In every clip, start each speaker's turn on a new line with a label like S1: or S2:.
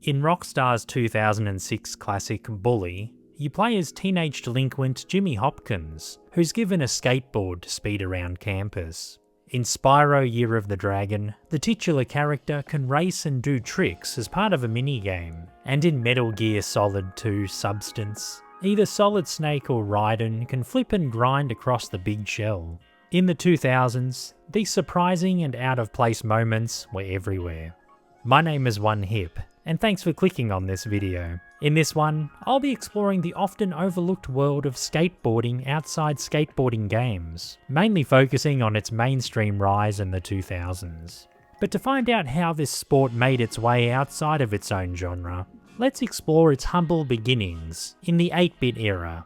S1: In Rockstar's 2006 classic Bully, you play as teenage delinquent Jimmy Hopkins, who's given a skateboard to speed around campus. In Spyro Year of the Dragon, the titular character can race and do tricks as part of a minigame, and in Metal Gear Solid 2 Substance, either Solid Snake or Raiden can flip and grind across the big shell. In the 2000s, these surprising and out-of-place moments were everywhere. My name is One Hip, and thanks for clicking on this video. In this one, I'll be exploring the often overlooked world of skateboarding outside skateboarding games, mainly focusing on its mainstream rise in the 2000s. But to find out how this sport made its way outside of its own genre, let's explore its humble beginnings in the 8-bit era.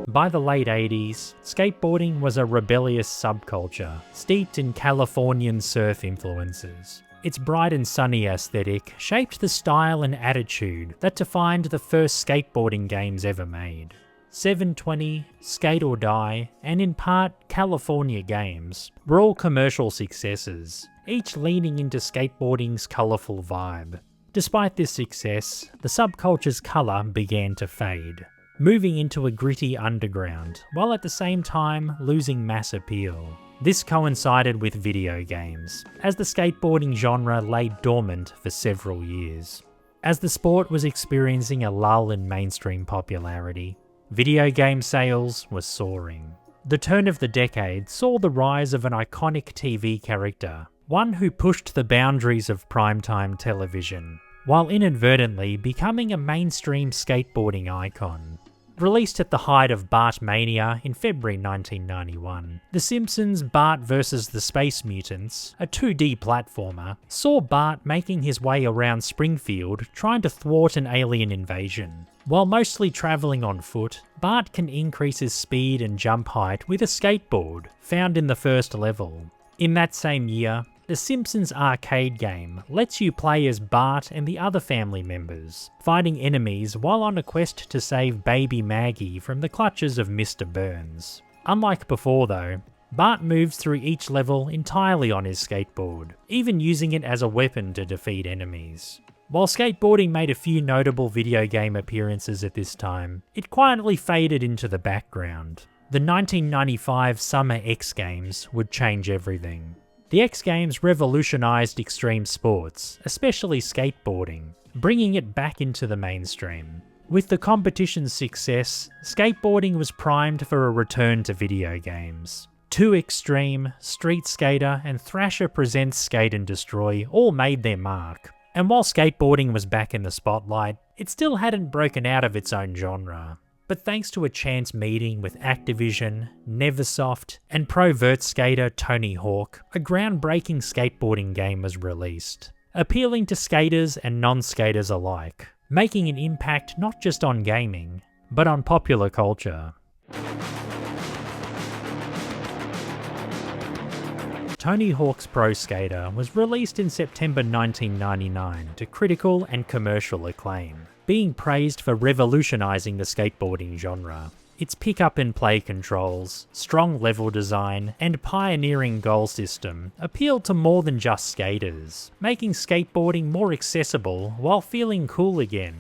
S1: By the late 80s, skateboarding was a rebellious subculture, steeped in Californian surf influences. Its bright and sunny aesthetic shaped the style and attitude that defined the first skateboarding games ever made. 720, Skate or Die, and in part California Games were all commercial successes, each leaning into skateboarding's colourful vibe. Despite this success, the subculture's colour began to fade, moving into a gritty underground, while at the same time losing mass appeal. This coincided with video games, as the skateboarding genre lay dormant for several years. As the sport was experiencing a lull in mainstream popularity, video game sales were soaring. The turn of the decade saw the rise of an iconic TV character, one who pushed the boundaries of primetime television, while inadvertently becoming a mainstream skateboarding icon. Released at the height of Bart Mania in February 1991, The Simpsons' Bart vs. the Space Mutants, a 2D platformer, saw Bart making his way around Springfield trying to thwart an alien invasion. While mostly travelling on foot, Bart can increase his speed and jump height with a skateboard, found in the first level. In that same year, The Simpsons arcade game lets you play as Bart and the other family members, fighting enemies while on a quest to save baby Maggie from the clutches of Mr. Burns. Unlike before though, Bart moves through each level entirely on his skateboard, even using it as a weapon to defeat enemies. While skateboarding made a few notable video game appearances at this time, it quietly faded into the background. The 1995 Summer X Games would change everything. The X Games revolutionised extreme sports, especially skateboarding, bringing it back into the mainstream. With the competition's success, skateboarding was primed for a return to video games. 2 Extreme, Street Skater, and Thrasher Presents Skate and Destroy all made their mark. And while skateboarding was back in the spotlight, it still hadn't broken out of its own genre. But thanks to a chance meeting with Activision, Neversoft, and pro vert skater Tony Hawk, a groundbreaking skateboarding game was released, appealing to skaters and non-skaters alike, making an impact not just on gaming, but on popular culture. Tony Hawk's Pro Skater was released in September 1999 to critical and commercial acclaim, being praised for revolutionising the skateboarding genre. Its pick-up and play controls, strong level design, and pioneering goal system appealed to more than just skaters, making skateboarding more accessible while feeling cool again.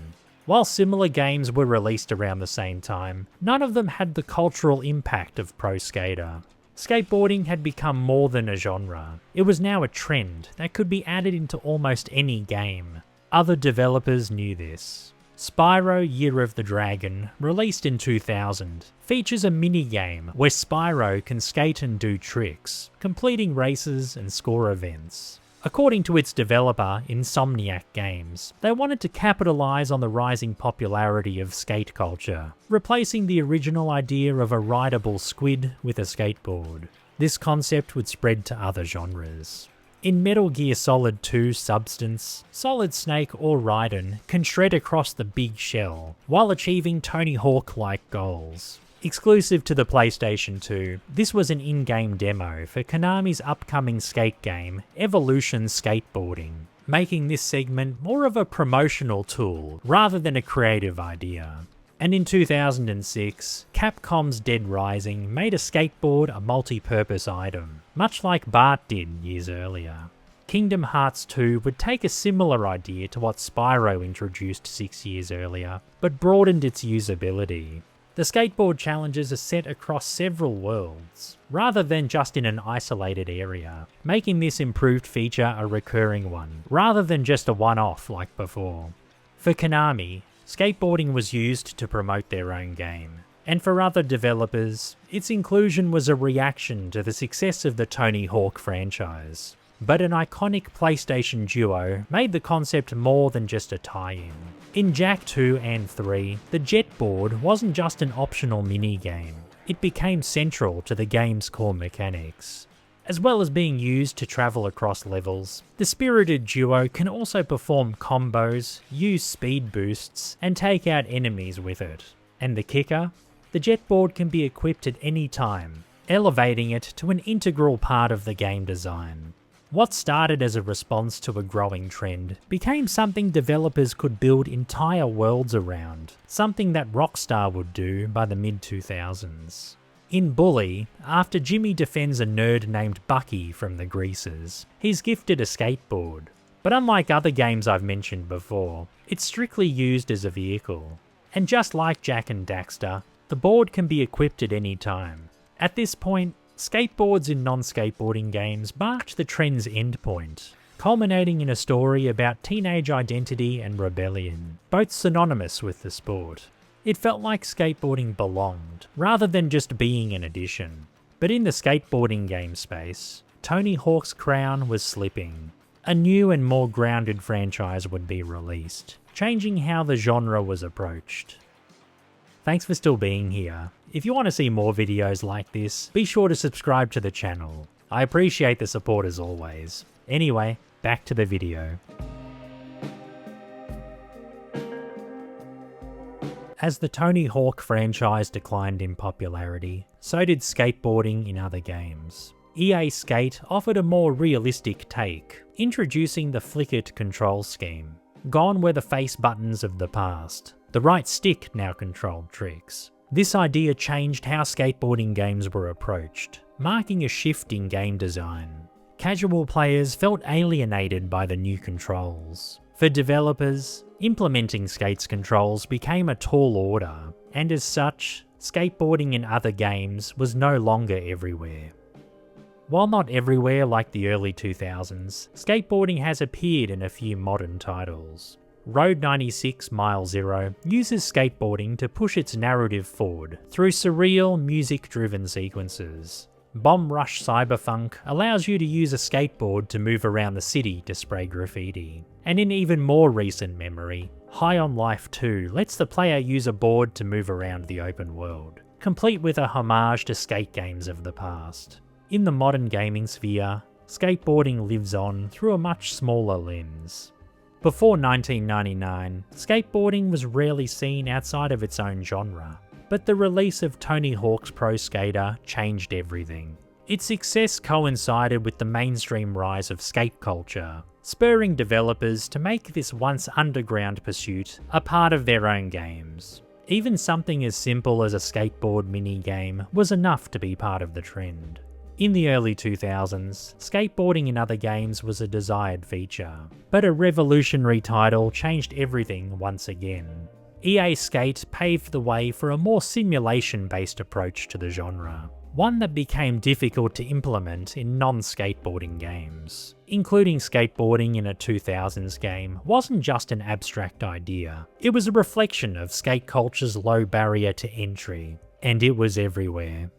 S1: While similar games were released around the same time, none of them had the cultural impact of Pro Skater. Skateboarding had become more than a genre. It was now a trend that could be added into almost any game. Other developers knew this. Spyro Year of the Dragon, released in 2000, features a minigame where Spyro can skate and do tricks, completing races and score events. According to its developer, Insomniac Games, they wanted to capitalise on the rising popularity of skate culture, replacing the original idea of a rideable squid with a skateboard. This concept would spread to other genres. In Metal Gear Solid 2 Substance, Solid Snake or Raiden can shred across the big shell, while achieving Tony Hawk-like goals. Exclusive to the PlayStation 2, this was an in-game demo for Konami's upcoming skate game, Evolution Skateboarding, making this segment more of a promotional tool rather than a creative idea. And in 2006, Capcom's Dead Rising made a skateboard a multi-purpose item, much like Bart did years earlier. Kingdom Hearts 2 would take a similar idea to what Spyro introduced 6 years earlier, but broadened its usability. The skateboard challenges are set across several worlds, rather than just in an isolated area, making this improved feature a recurring one, rather than just a one-off like before. For Konami, skateboarding was used to promote their own game, and for other developers, its inclusion was a reaction to the success of the Tony Hawk franchise. But an iconic PlayStation duo made the concept more than just a tie-in. In Jak 2 and 3, the jetboard wasn't just an optional mini-game, it became central to the game's core mechanics. As well as being used to travel across levels, the spirited duo can also perform combos, use speed boosts, and take out enemies with it. And the kicker? The jetboard can be equipped at any time, elevating it to an integral part of the game design. What started as a response to a growing trend became something developers could build entire worlds around, something that Rockstar would do by the mid-2000s. In Bully, after Jimmy defends a nerd named Bucky from the Greasers, he's gifted a skateboard. But unlike other games I've mentioned before, it's strictly used as a vehicle. And just like Jak and Daxter, the board can be equipped at any time. At this point, skateboards in non-skateboarding games marked the trend's endpoint, culminating in a story about teenage identity and rebellion, both synonymous with the sport. It felt like skateboarding belonged, rather than just being an addition. But in the skateboarding game space, Tony Hawk's crown was slipping. A new and more grounded franchise would be released, changing how the genre was approached. Thanks for still being here. If you want to see more videos like this, be sure to subscribe to the channel. I appreciate the support as always. Anyway, back to the video. As the Tony Hawk franchise declined in popularity, so did skateboarding in other games. EA Skate offered a more realistic take, introducing the flickered control scheme. Gone were the face buttons of the past. The right stick now controlled tricks. This idea changed how skateboarding games were approached, marking a shift in game design. Casual players felt alienated by the new controls. For developers, implementing Skate's controls became a tall order, and as such, skateboarding in other games was no longer everywhere. While not everywhere like the early 2000s, skateboarding has appeared in a few modern titles. Road 96 Mile Zero uses skateboarding to push its narrative forward through surreal, music-driven sequences. Bomb Rush Cyberpunk allows you to use a skateboard to move around the city to spray graffiti. And in even more recent memory, High on Life 2 lets the player use a board to move around the open world, complete with a homage to skate games of the past. In the modern gaming sphere, skateboarding lives on through a much smaller lens. Before 1999, skateboarding was rarely seen outside of its own genre, but the release of Tony Hawk's Pro Skater changed everything. Its success coincided with the mainstream rise of skate culture, spurring developers to make this once underground pursuit a part of their own games. Even something as simple as a skateboard mini-game was enough to be part of the trend. In the early 2000s, skateboarding in other games was a desired feature, but a revolutionary title changed everything once again. EA Skate paved the way for a more simulation-based approach to the genre, one that became difficult to implement in non-skateboarding games. Including skateboarding in a 2000s game wasn't just an abstract idea, it was a reflection of skate culture's low barrier to entry, and it was everywhere.